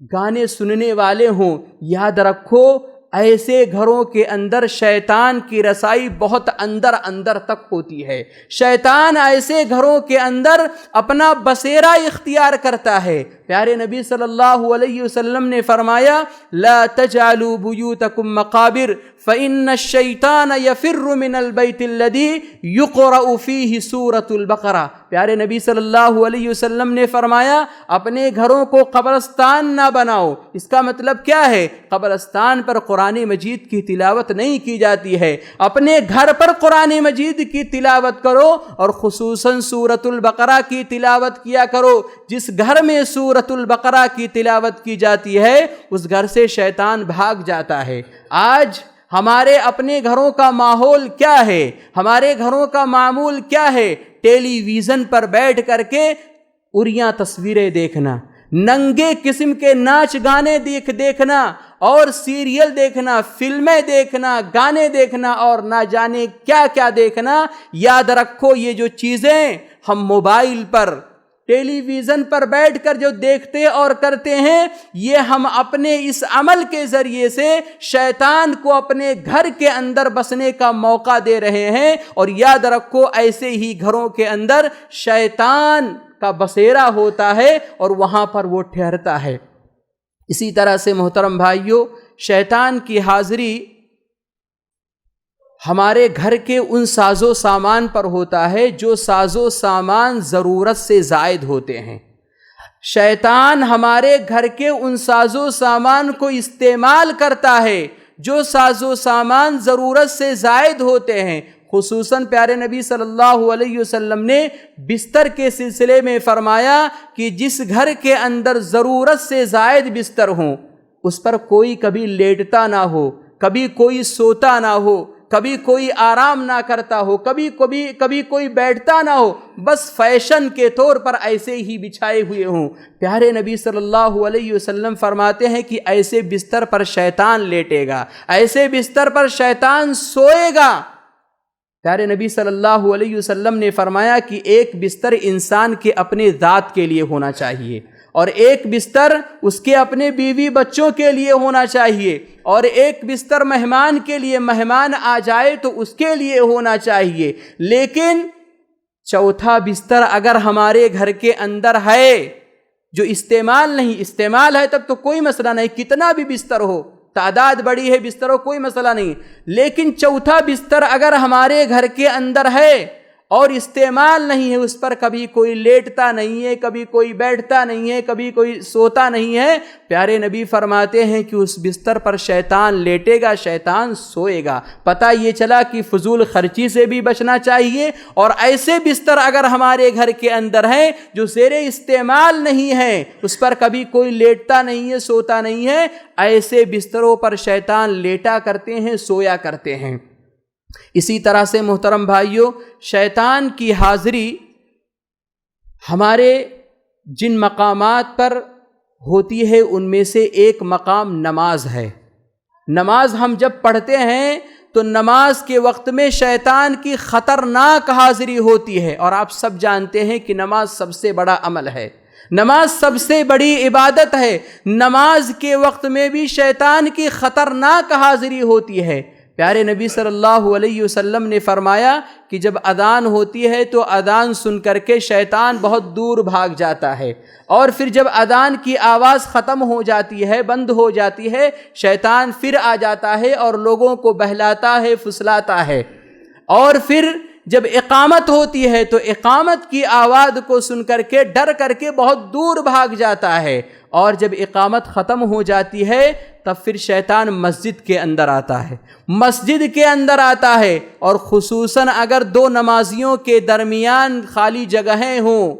گانے سننے والے ہوں، یاد رکھو ایسے گھروں کے اندر شیطان کی رسائی بہت اندر اندر تک ہوتی ہے۔ شیطان ایسے گھروں کے اندر اپنا بسیرا اختیار کرتا ہے۔ پیارے نبی صلی اللہ علیہ وسلم نے فرمایا لا تجعلوا بیوتکم مقابر فإن الشیطان یفر من البیت الذی یقرأ فیہ سورۃ البقرہ۔ پیارے نبی صلی اللہ علیہ وسلم نے فرمایا اپنے گھروں کو قبرستان نہ بناؤ۔ اس کا مطلب کیا ہے؟ قبرستان پر قرآن مجید کی تلاوت نہیں کی جاتی ہے، اپنے گھر پر قرآن مجید کی تلاوت کرو، اور خصوصاً سورۃ البقرہ کی تلاوت کیا کرو۔ جس گھر میں سورۃ البقرہ کی تلاوت کی جاتی ہے اس گھر سے شیطان بھاگ جاتا ہے۔ آج ہمارے اپنے گھروں کا ماحول کیا ہے؟ ہمارے گھروں کا معمول کیا ہے؟ ٹیلی ویژن پر بیٹھ کر کے اریاں تصویریں دیکھنا، ننگے قسم کے ناچ گانے دیکھنا اور سیریل دیکھنا، فلمیں دیکھنا، گانے دیکھنا اور نہ جانے کیا کیا دیکھنا۔ یاد رکھو یہ جو چیزیں ہم موبائل پر، ٹیلی ویژن پر بیٹھ کر جو دیکھتے اور کرتے ہیں، یہ ہم اپنے اس عمل کے ذریعے سے شیطان کو اپنے گھر کے اندر بسنے کا موقع دے رہے ہیں۔ اور یاد رکھو ایسے ہی گھروں کے اندر شیطان کا بسیرا ہوتا ہے اور وہاں پر وہ ٹھہرتا ہے۔ اسی طرح سے محترم بھائیوں، شیطان کی حاضری ہمارے گھر کے ان ساز و سامان پر ہوتا ہے جو ساز و سامان ضرورت سے زائد ہوتے ہیں۔ شیطان ہمارے گھر کے ان ساز و سامان کو استعمال کرتا ہے جو ساز و سامان ضرورت سے زائد ہوتے ہیں۔ خصوصاً پیارے نبی صلی اللہ علیہ وسلم نے بستر کے سلسلے میں فرمایا کہ جس گھر کے اندر ضرورت سے زائد بستر ہوں اس پر کوئی کبھی لیٹتا نہ ہو، کبھی کوئی سوتا نہ ہو، کبھی کوئی آرام نہ کرتا ہو، کبھی کوئی بیٹھتا نہ ہو، بس فیشن کے طور پر ایسے ہی بچھائے ہوئے ہوں۔ پیارے نبی صلی اللہ علیہ وسلم فرماتے ہیں کہ ایسے بستر پر شیطان لیٹے گا، ایسے بستر پر شیطان سوئے گا۔ پیارے نبی صلی اللہ علیہ وسلم نے فرمایا کہ ایک بستر انسان کے اپنے ذات کے لیے ہونا چاہیے، اور ایک بستر اس کے اپنے بیوی بچوں کے لیے ہونا چاہیے، اور ایک بستر مہمان کے لیے، مہمان آ جائے تو اس کے لیے ہونا چاہیے۔ لیکن چوتھا بستر اگر ہمارے گھر کے اندر ہے جو استعمال نہیں، استعمال ہے تب تو کوئی مسئلہ نہیں، کتنا بھی بستر ہو، تعداد بڑی ہے بستروں، کوئی مسئلہ نہیں، لیکن چوتھا بستر اگر ہمارے گھر کے اندر ہے اور استعمال نہیں ہے، اس پر کبھی کوئی لیٹتا نہیں ہے، کبھی کوئی بیٹھتا نہیں ہے، کبھی کوئی سوتا نہیں ہے، پیارے نبی فرماتے ہیں کہ اس بستر پر شیطان لیٹے گا، شیطان سوئے گا۔ پتہ یہ چلا کہ فضول خرچی سے بھی بچنا چاہیے، اور ایسے بستر اگر ہمارے گھر کے اندر ہیں جو زیر استعمال نہیں ہے، اس پر کبھی کوئی لیٹتا نہیں ہے، سوتا نہیں ہے، ایسے بستروں پر شیطان لیٹا کرتے ہیں، سویا کرتے ہیں۔ اسی طرح سے محترم بھائیوں، شیطان کی حاضری ہمارے جن مقامات پر ہوتی ہے ان میں سے ایک مقام نماز ہے۔ نماز ہم جب پڑھتے ہیں تو نماز کے وقت میں شیطان کی خطرناک حاضری ہوتی ہے، اور آپ سب جانتے ہیں کہ نماز سب سے بڑا عمل ہے، نماز سب سے بڑی عبادت ہے۔ نماز کے وقت میں بھی شیطان کی خطرناک حاضری ہوتی ہے۔ پیارے نبی صلی اللہ علیہ وسلم نے فرمایا کہ جب اذان ہوتی ہے تو اذان سن کر کے شیطان بہت دور بھاگ جاتا ہے، اور پھر جب اذان کی آواز ختم ہو جاتی ہے، بند ہو جاتی ہے، شیطان پھر آ جاتا ہے اور لوگوں کو بہلاتا ہے، پھسلاتا ہے، اور پھر جب اقامت ہوتی ہے تو اقامت کی آواز کو سن کر کے ڈر کر کے بہت دور بھاگ جاتا ہے، اور جب اقامت ختم ہو جاتی ہے تب پھر شیطان مسجد کے اندر آتا ہے، مسجد کے اندر آتا ہے، اور خصوصاً اگر دو نمازیوں کے درمیان خالی جگہیں ہوں،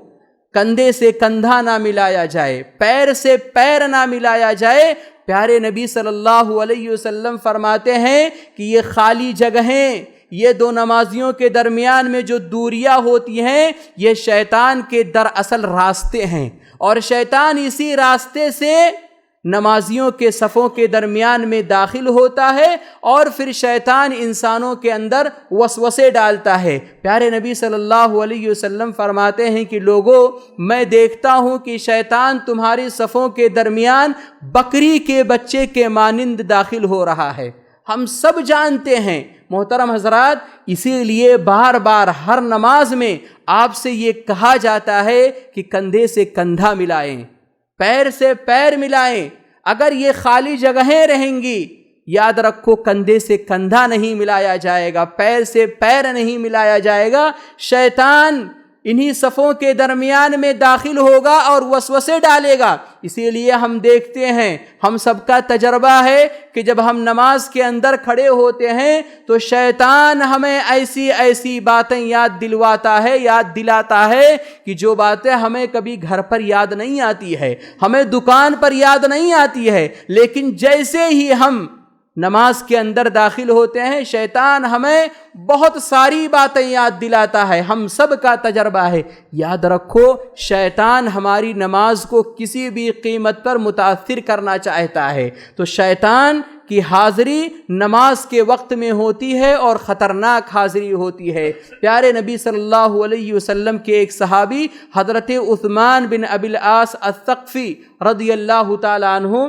کندھے سے کندھا نہ ملایا جائے، پیر سے پیر نہ ملایا جائے، پیارے نبی صلی اللہ علیہ وسلم فرماتے ہیں کہ یہ خالی جگہیں، یہ دو نمازیوں کے درمیان میں جو دوریاں ہوتی ہیں، یہ شیطان کے دراصل راستے ہیں، اور شیطان اسی راستے سے نمازیوں کے صفوں کے درمیان میں داخل ہوتا ہے اور پھر شیطان انسانوں کے اندر وسوسے ڈالتا ہے۔ پیارے نبی صلی اللہ علیہ وسلم فرماتے ہیں کہ لوگو، میں دیکھتا ہوں کہ شیطان تمہاری صفوں کے درمیان بکری کے بچے کے مانند داخل ہو رہا ہے۔ ہم سب جانتے ہیں محترم حضرات، اسی لیے بار بار ہر نماز میں آپ سے یہ کہا جاتا ہے کہ کندھے سے کندھا ملائیں، پیر سے پیر ملائیں۔ اگر یہ خالی جگہیں رہیں گی، یاد رکھو کندھے سے کندھا نہیں ملایا جائے گا، پیر سے پیر نہیں ملایا جائے گا، شیطان انہی صفوں کے درمیان میں داخل ہوگا اور وسوسے ڈالے گا۔ اسی لیے ہم دیکھتے ہیں، ہم سب کا تجربہ ہے کہ جب ہم نماز کے اندر کھڑے ہوتے ہیں تو شیطان ہمیں ایسی ایسی باتیں یاد دلاتا ہے کہ جو باتیں ہمیں کبھی گھر پر یاد نہیں آتی ہے، ہمیں دکان پر یاد نہیں آتی ہے، لیکن جیسے ہی ہم نماز کے اندر داخل ہوتے ہیں شیطان ہمیں بہت ساری باتیں یاد دلاتا ہے۔ ہم سب کا تجربہ ہے۔ یاد رکھو شیطان ہماری نماز کو کسی بھی قیمت پر متاثر کرنا چاہتا ہے، تو شیطان کی حاضری نماز کے وقت میں ہوتی ہے اور خطرناک حاضری ہوتی ہے۔ پیارے نبی صلی اللہ علیہ وسلم کے ایک صحابی حضرت عثمان بن ابی العاص الثقفی رضی اللہ تعالی عنہ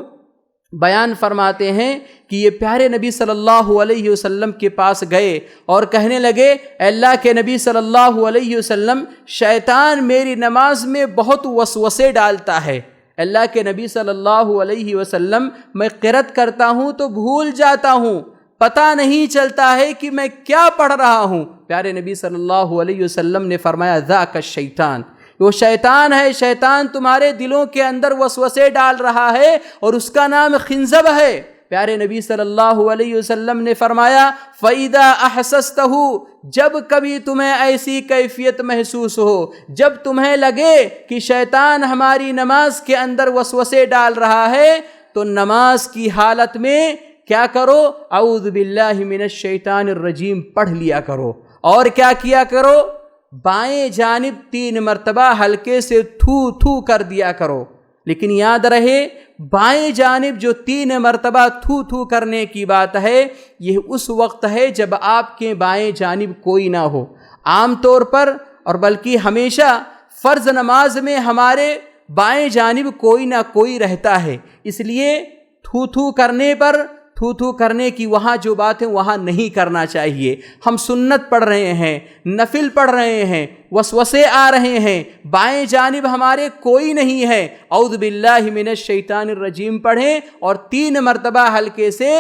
بیان فرماتے ہیں کہ یہ پیارے نبی صلی اللہ علیہ وسلم کے پاس گئے اور کہنے لگے، اے اللہ کے نبی صلی اللہ علیہ وسلم، شیطان میری نماز میں بہت وسوسے ڈالتا ہے۔ اللہ کے نبی صلی اللہ علیہ وسلم، میں قرأت کرتا ہوں تو بھول جاتا ہوں، پتہ نہیں چلتا ہے کہ میں کیا پڑھ رہا ہوں۔ پیارے نبی صلی اللہ علیہ وسلم نے فرمایا، ذاک الشیطان، وہ شیطان ہے، شیطان تمہارے دلوں کے اندر وسوسے ڈال رہا ہے اور اس کا نام خنزب ہے۔ پیارے نبی صلی اللہ علیہ وسلم نے فرمایا، فَإِذَا أَحْسَسْتَهُ، جب کبھی تمہیں ایسی کیفیت محسوس ہو، جب تمہیں لگے کہ شیطان ہماری نماز کے اندر وسوسے ڈال رہا ہے، تو نماز کی حالت میں کیا کرو؟ اعوذ باللہ من الشیطان الرجیم پڑھ لیا کرو۔ اور کیا کیا کرو؟ بائیں جانب 3 مرتبہ ہلکے سے تھو تھو کر دیا کرو۔ لیکن یاد رہے، بائیں جانب جو 3 مرتبہ تھو تھو کرنے کی بات ہے، یہ اس وقت ہے جب آپ کے بائیں جانب کوئی نہ ہو۔ عام طور پر اور بلکہ ہمیشہ فرض نماز میں ہمارے بائیں جانب کوئی نہ کوئی رہتا ہے، اس لیے تھو تھو کرنے پر تھو تھو کرنے کی وہاں جو بات ہے وہاں نہیں کرنا چاہیے۔ ہم سنت پڑھ رہے ہیں، نفل پڑھ رہے ہیں، وسوسے آ رہے ہیں، بائیں جانب ہمارے کوئی نہیں ہے، اعوذ باللہ من الشیطان الرجیم پڑھیں اور 3 مرتبہ ہلکے سے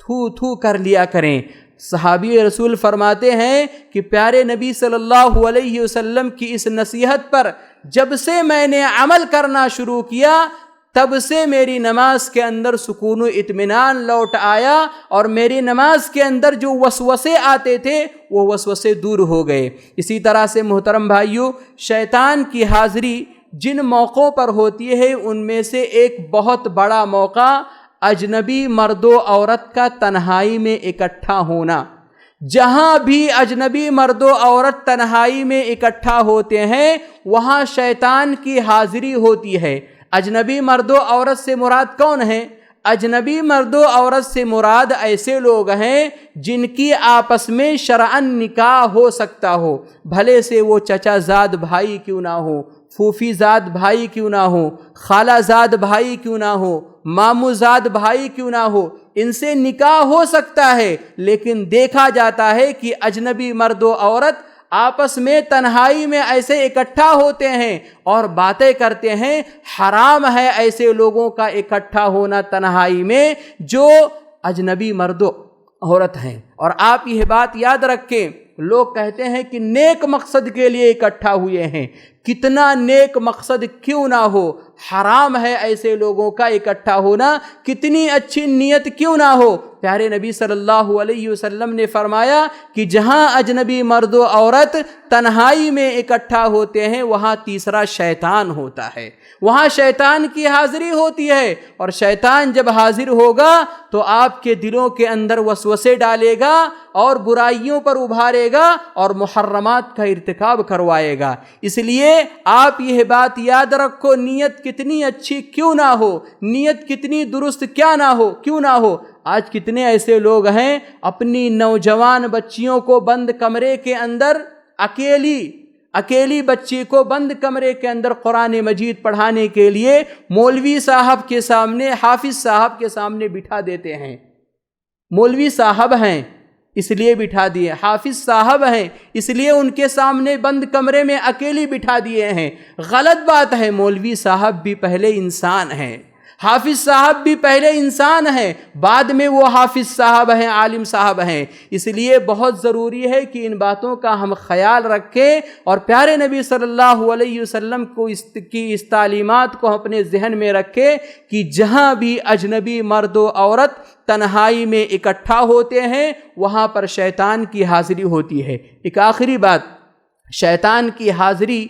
تھو تھو کر لیا کریں۔ صحابی رسول فرماتے ہیں کہ پیارے نبی صلی اللہ علیہ وسلم کی اس نصیحت پر جب سے میں نے عمل کرنا شروع کیا، تب سے میری نماز کے اندر سکون و اطمینان لوٹ آیا اور میری نماز کے اندر جو وسوسے آتے تھے وہ وسوسے دور ہو گئے۔ اسی طرح سے محترم بھائیو، شیطان کی حاضری جن موقعوں پر ہوتی ہے ان میں سے ایک بہت بڑا موقع اجنبی مرد و عورت کا تنہائی میں اکٹھا ہونا۔ جہاں بھی اجنبی مرد و عورت تنہائی میں اکٹھا ہوتے ہیں وہاں شیطان کی حاضری ہوتی ہے۔ اجنبی مرد و عورت سے مراد کون ہیں؟ اجنبی مرد و عورت سے مراد ایسے لوگ ہیں جن کی آپس میں شرعاً نکاح ہو سکتا ہو، بھلے سے وہ چچا زاد بھائی کیوں نہ ہو، پھوپھی زاد بھائی کیوں نہ ہو، خالہ زاد بھائی کیوں نہ ہو، ماموں زاد بھائی کیوں نہ ہو، ان سے نکاح ہو سکتا ہے، لیکن دیکھا جاتا ہے کہ اجنبی مرد و عورت آپس میں تنہائی میں ایسے اکٹھا ہوتے ہیں اور باتیں کرتے ہیں۔ حرام ہے ایسے لوگوں کا اکٹھا ہونا تنہائی میں جو اجنبی مرد و عورت ہیں۔ اور آپ یہ بات یاد رکھیں، لوگ کہتے ہیں کہ نیک مقصد کے لیے اکٹھا ہوئے ہیں، کتنا نیک مقصد کیوں نہ ہو، حرام ہے ایسے لوگوں کا اکٹھا ہونا، کتنی اچھی نیت کیوں نہ ہو۔ پیارے نبی صلی اللہ علیہ وسلم نے فرمایا کہ جہاں اجنبی مرد و عورت تنہائی میں اکٹھا ہوتے ہیں وہاں تیسرا شیطان ہوتا ہے، وہاں شیطان کی حاضری ہوتی ہے، اور شیطان جب حاضر ہوگا تو آپ کے دلوں کے اندر وسوسے ڈالے گا اور برائیوں پر ابھارے گا اور محرمات کا ارتکاب کروائے گا۔ اس لیے آپ یہ بات یاد رکھو، نیت کتنی اچھی کیوں نہ ہو، نیت کتنی درست کیوں نہ ہو، آج کتنے ایسے لوگ ہیں اپنی نوجوان بچیوں کو بند کمرے کے اندر اکیلی بچی کو بند کمرے کے اندر قرآن مجید پڑھانے کے لیے مولوی صاحب کے سامنے، حافظ صاحب کے سامنے بٹھا دیتے ہیں۔ مولوی صاحب ہیں اس لیے بٹھا دیے، حافظ صاحب ہیں اس لیے ان کے سامنے بند کمرے میں اکیلی بٹھا دیے ہیں۔ غلط بات ہے، مولوی صاحب بھی پہلے انسان ہیں، حافظ صاحب بھی پہلے انسان ہیں، بعد میں وہ حافظ صاحب ہیں، عالم صاحب ہیں۔ اس لیے بہت ضروری ہے کہ ان باتوں کا ہم خیال رکھیں اور پیارے نبی صلی اللہ علیہ وسلم کی اس تعلیمات کو اپنے ذہن میں رکھیں کہ جہاں بھی اجنبی مرد و عورت تنہائی میں اکٹھا ہوتے ہیں وہاں پر شیطان کی حاضری ہوتی ہے۔ ایک آخری بات، شیطان کی حاضری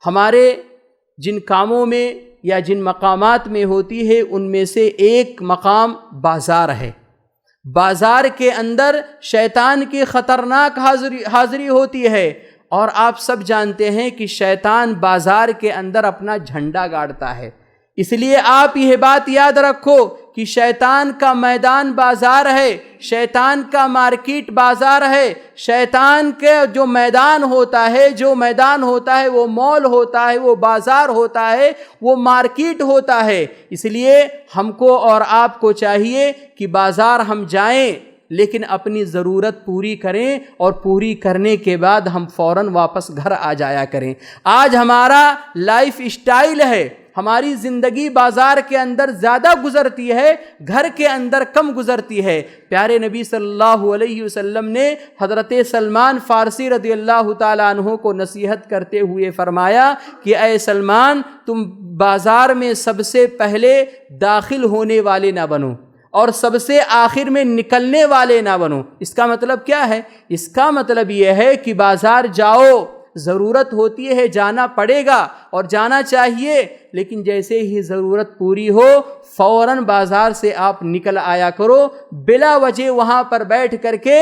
ہمارے جن کاموں میں یا جن مقامات میں ہوتی ہے ان میں سے ایک مقام بازار ہے۔ بازار کے اندر شیطان کی خطرناک حاضری ہوتی ہے، اور آپ سب جانتے ہیں کہ شیطان بازار کے اندر اپنا جھنڈا گاڑتا ہے۔ اس لیے آپ یہ بات یاد رکھو کہ شیطان کا میدان بازار ہے، شیطان کا مارکیٹ بازار ہے، شیطان کے جو میدان ہوتا ہے وہ مال ہوتا ہے، وہ بازار ہوتا ہے، وہ مارکیٹ ہوتا ہے۔ اس لیے ہم کو اور آپ کو چاہیے کہ بازار ہم جائیں لیکن اپنی ضرورت پوری کریں، اور پوری کرنے کے بعد ہم فوراً واپس گھر آ جایا کریں۔ آج ہمارا لائف اسٹائل ہے، ہماری زندگی بازار کے اندر زیادہ گزرتی ہے، گھر کے اندر کم گزرتی ہے۔ پیارے نبی صلی اللہ علیہ وسلم نے حضرت سلمان فارسی رضی اللہ تعالیٰ عنہ کو نصیحت کرتے ہوئے فرمایا کہ اے سلمان، تم بازار میں سب سے پہلے داخل ہونے والے نہ بنو اور سب سے آخر میں نکلنے والے نہ بنو۔ اس کا مطلب کیا ہے؟ اس کا مطلب یہ ہے کہ بازار جاؤ، ضرورت ہوتی ہے جانا پڑے گا اور جانا چاہیے، لیکن جیسے ہی ضرورت پوری ہو فوراً بازار سے آپ نکل آیا کرو، بلا وجہ وہاں پر بیٹھ کر کے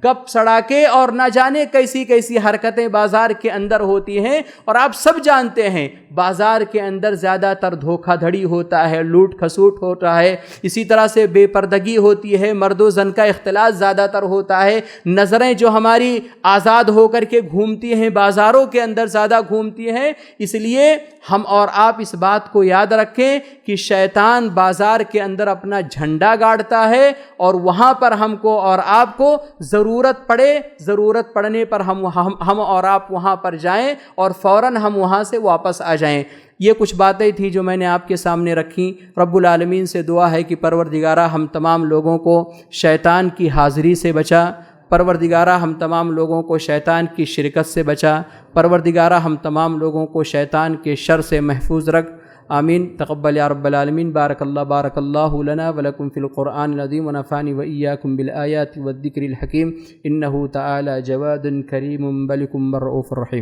گپ سڑا کے اور نہ جانے کیسی کیسی حرکتیں بازار کے اندر ہوتی ہیں۔ اور آپ سب جانتے ہیں بازار کے اندر زیادہ تر دھوکہ دھڑی ہوتا ہے، لوٹ کھسوٹ ہوتا ہے، اسی طرح سے بے پردگی ہوتی ہے، مرد و زن کا اختلاط زیادہ تر ہوتا ہے، نظریں جو ہماری آزاد ہو کر کے گھومتی ہیں بازاروں کے اندر زیادہ گھومتی ہیں۔ اس لیے ہم اور آپ اس بات کو یاد رکھیں کہ شیطان بازار کے اندر اپنا جھنڈا گاڑتا ہے، اور وہاں پر ہم کو اور آپ کو ضرورت پڑنے پر ہم اور آپ وہاں پر جائیں اور فوراً ہم وہاں سے واپس آ جائیں۔ یہ کچھ باتیں تھیں جو میں نے آپ کے سامنے رکھیں۔ رب العالمین سے دعا ہے کہ پروردگارہ ہم تمام لوگوں کو شیطان کی حاضری سے بچا، پروردگارہ ہم تمام لوگوں کو شیطان کی شرکت سے بچا، پروردگارہ ہم تمام لوگوں کو شیطان کے شر سے محفوظ رکھ۔ آمین۔ تقبل یا رب العالمین۔ بارک اللہ لنا ولکم فی القرآن العظیم ونفعنی وإیاکم بالآیات والذکر الحکیم، انہ تعالی جواد کریم بلکم رؤوف رحیم۔